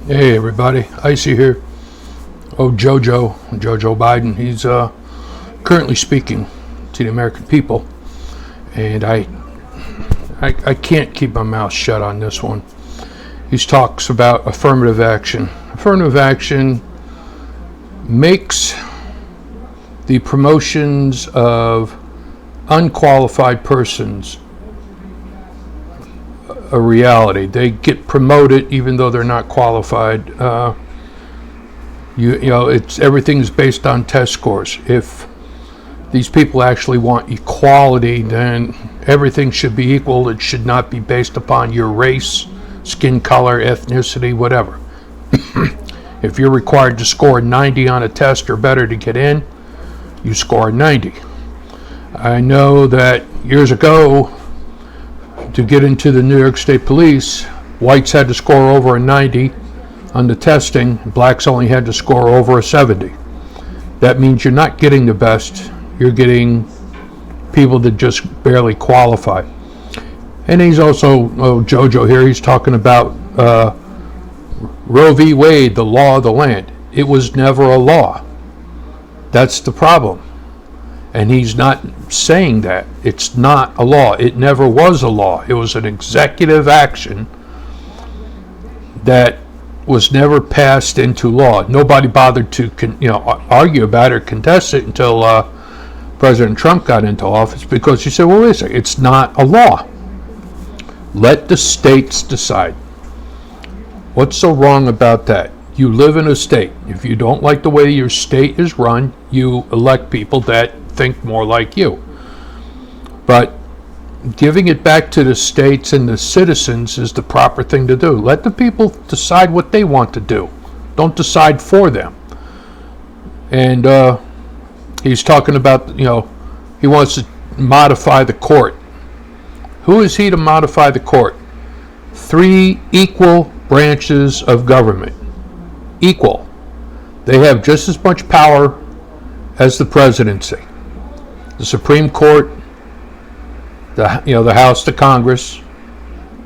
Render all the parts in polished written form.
Hey everybody, Icy here. Oh, Joe Biden, he's currently speaking to the American people, and I can't keep my mouth shut on this one. He talks about affirmative action. Affirmative action makes the promotions of unqualified persons a reality. They get promoted even though they're not qualified. It's everything's based on test scores. If these people actually want equality, then everything should be equal. It should not be based upon your race, skin color, ethnicity, whatever. If you're required to score 90 on a test or better to get in, you score 90. I know that years ago, to get into the New York State Police, whites had to score over a 90 on the testing, blacks only had to score over a 70. That means you're not getting the best, you're getting people that just barely qualify. And he's also, Jojo here, he's talking about Roe v. Wade, the law of the land. It was never a law. That's the problem. And he's not saying that. It's not a law. It never was a law. It was an executive action that was never passed into law. Nobody bothered to argue about it or contest it until President Trump got into office, because he said, well, wait a second, it's not a law. Let the states decide. What's so wrong about that? You live in a state. If you don't like the way your state is run, you elect people that think more like you. But giving it back to the states and the citizens is the proper thing to do. Let the people decide what they want to do. Don't decide for them. And he's talking about, he wants to modify the court. Who is he to modify the court? 3 equal branches of government. Equal. They have just as much power as the presidency. The Supreme Court, the House, the Congress,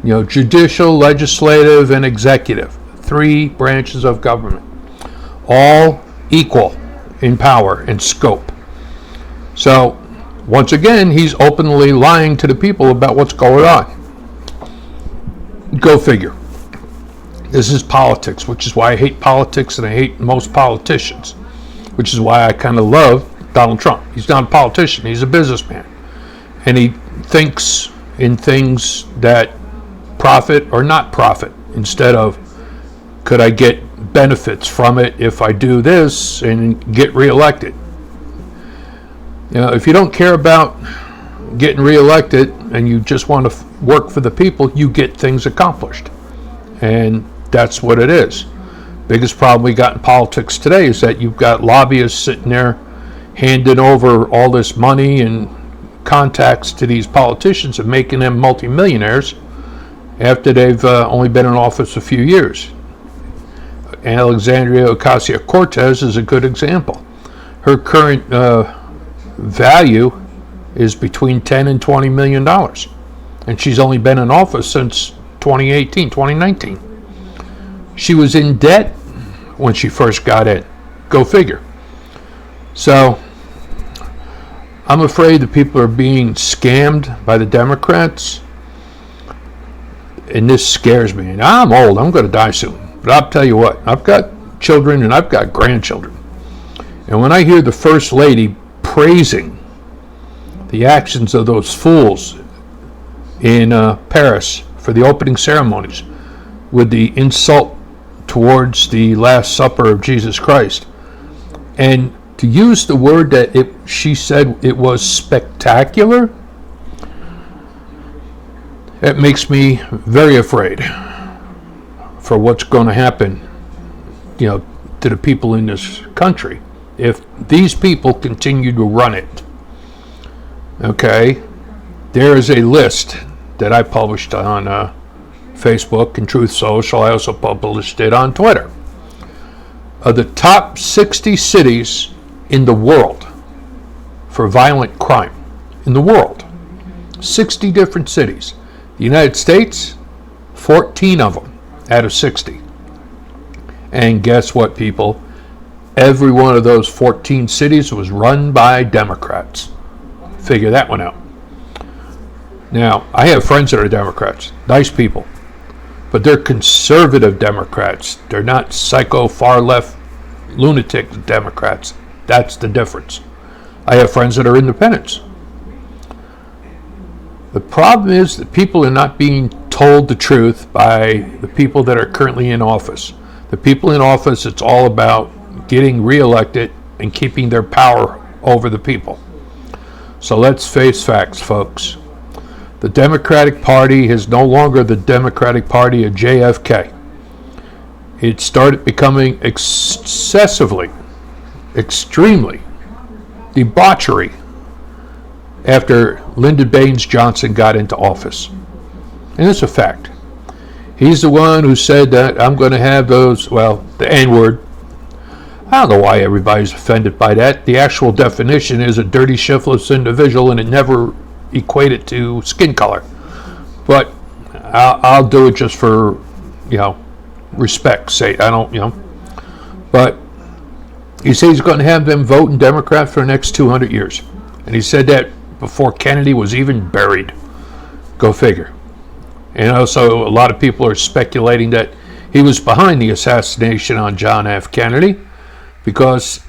judicial, legislative, and executive. 3 branches of government. All equal in power and scope. So, once again, he's openly lying to the people about what's going on. Go figure. This is politics, which is why I hate politics and I hate most politicians, which is why I kind of love Donald Trump. He's not a politician, he's a businessman. And he thinks in things that profit or not profit, instead of, could I get benefits from it if I do this and get reelected? If you don't care about getting reelected and you just want to work for the people, you get things accomplished. And that's what it is. Biggest problem we got in politics today is that you've got lobbyists sitting there handing over all this money and contacts to these politicians and making them multimillionaires after they've only been in office a few years. Alexandria Ocasio-Cortez is a good example. Her current value is between 10 and $20 million. And she's only been in office since 2019. She was in debt when she first got in. Go figure. So, I'm afraid that people are being scammed by the Democrats. And this scares me. And I'm old. I'm going to die soon. But I'll tell you what. I've got children and I've got grandchildren. And when I hear the First Lady praising the actions of those fools in Paris for the opening ceremonies with the insult towards the Last Supper of Jesus Christ, and to use the word that she said it was spectacular, it makes me very afraid for what's going to happen, to the people in this country if these people continue to run it. Okay, there is a list that I published on Facebook and Truth Social. I also published it on Twitter of the top 60 cities in the world for violent crime in the world. 60 different cities. The United States, 14 of them out of 60. And guess what, people? Every one of those 14 cities was run by Democrats. Figure that one out. Now, I have friends that are Democrats, nice people, but they're conservative Democrats. They're not psycho, far-left, lunatic Democrats. That's the difference. I have friends that are independents. The problem is that people are not being told the truth by the people that are currently in office. The people in office, it's all about getting reelected and keeping their power over the people. So let's face facts, folks. The Democratic Party is no longer the Democratic Party of JFK. It started becoming excessively, extremely debauchery after Lyndon Baines Johnson got into office. And it's a fact. He's the one who said that I'm going to have those, well, the N-word. I don't know why everybody's offended by that. The actual definition is a dirty, shiftless individual, and it never equated to skin color. But I'll do it just for, respect's sake. I don't, But he said he's going to have them voting Democrat for the next 200 years. And he said that before Kennedy was even buried. Go figure. And also, a lot of people are speculating that he was behind the assassination on John F. Kennedy, because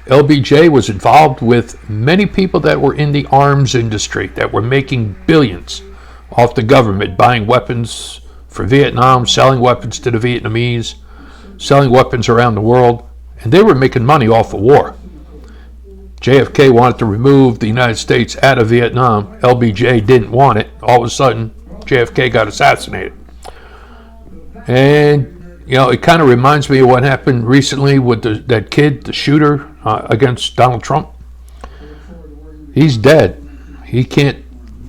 LBJ was involved with many people that were in the arms industry that were making billions off the government, buying weapons for Vietnam, selling weapons to the Vietnamese, selling weapons around the world, and they were making money off of war. JFK wanted to remove the United States out of Vietnam. LBJ didn't want it. All of a sudden, JFK got assassinated. And it kind of reminds me of what happened recently with that kid, the shooter against Donald Trump. He's dead. He can't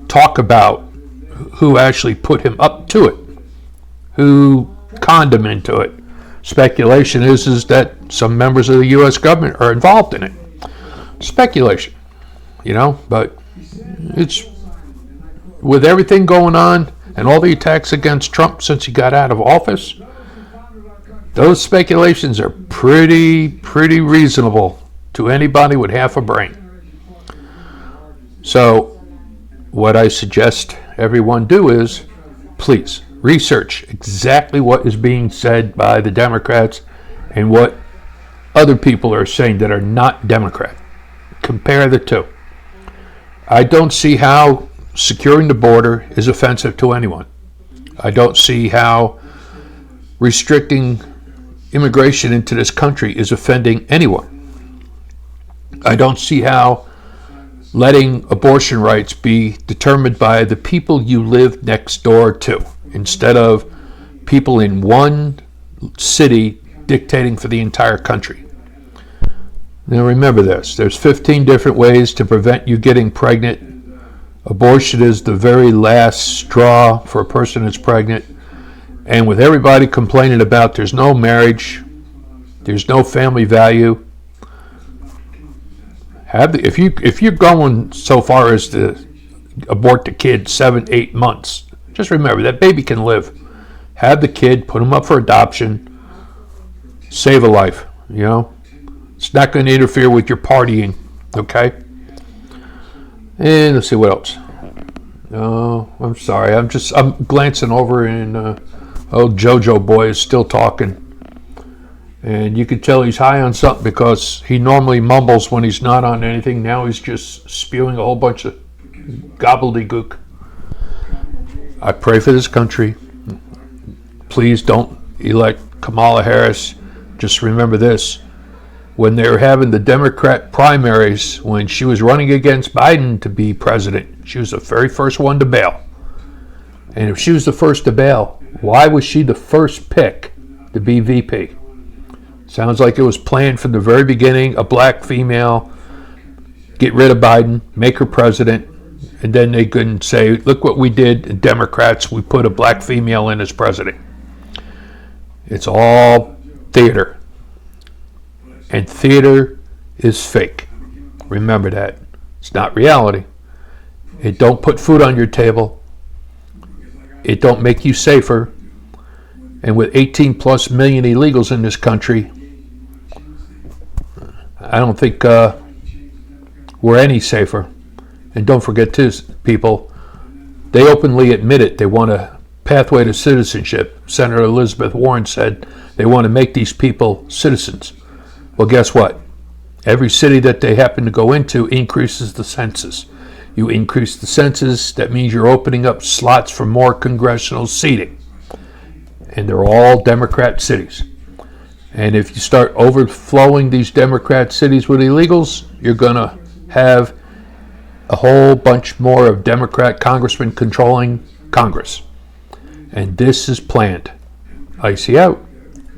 talk about who actually put him up to it, who conned him into it. Speculation is that some members of the U.S. government are involved in it. Speculation, but it's, with everything going on and all the attacks against Trump since he got out of office, those speculations are pretty reasonable to anybody with half a brain. So what I suggest everyone do is, please research exactly what is being said by the Democrats and what other people are saying that are not Democrat. Compare the two. I don't see how securing the border is offensive to anyone. I don't see how restricting immigration into this country is offending anyone. I don't see how letting abortion rights be determined by the people you live next door to, instead of people in one city dictating for the entire country. Now remember this, there's 15 different ways to prevent you getting pregnant. Abortion is the very last straw for a person that's pregnant. And with everybody complaining about there's no marriage, there's no family value, if you're going so far as to abort the kid 7-8 months, just remember that baby can live. Have the kid, put him up for adoption, save a life. It's not going to interfere with your partying, okay? And let's see what else. Oh, I'm sorry. I'm glancing over, and old JoJo boy is still talking. And you can tell he's high on something because he normally mumbles when he's not on anything. Now he's just spewing a whole bunch of gobbledygook. I pray for this country. Please don't elect Kamala Harris. Just remember this. When they were having the Democrat primaries, when she was running against Biden to be president, she was the very first one to bail. And if she was the first to bail, why was she the first pick to be VP? Sounds like it was planned from the very beginning, a black female, get rid of Biden, make her president, and then they couldn't say, look what we did, Democrats, we put a black female in as president. It's all theater. And theater is fake. Remember that. It's not reality. It don't put food on your table. It don't make you safer. And with 18 plus million illegals in this country, I don't think we're any safer. And don't forget too, people, they openly admit it. They want a pathway to citizenship. Senator Elizabeth Warren said they want to make these people citizens. Well, guess what? Every city that they happen to go into increases the census. You increase the census, that means you're opening up slots for more congressional seating. And they're all Democrat cities. And if you start overflowing these Democrat cities with illegals, you're going to have a whole bunch more of Democrat congressmen controlling Congress. And this is planned. Icy out.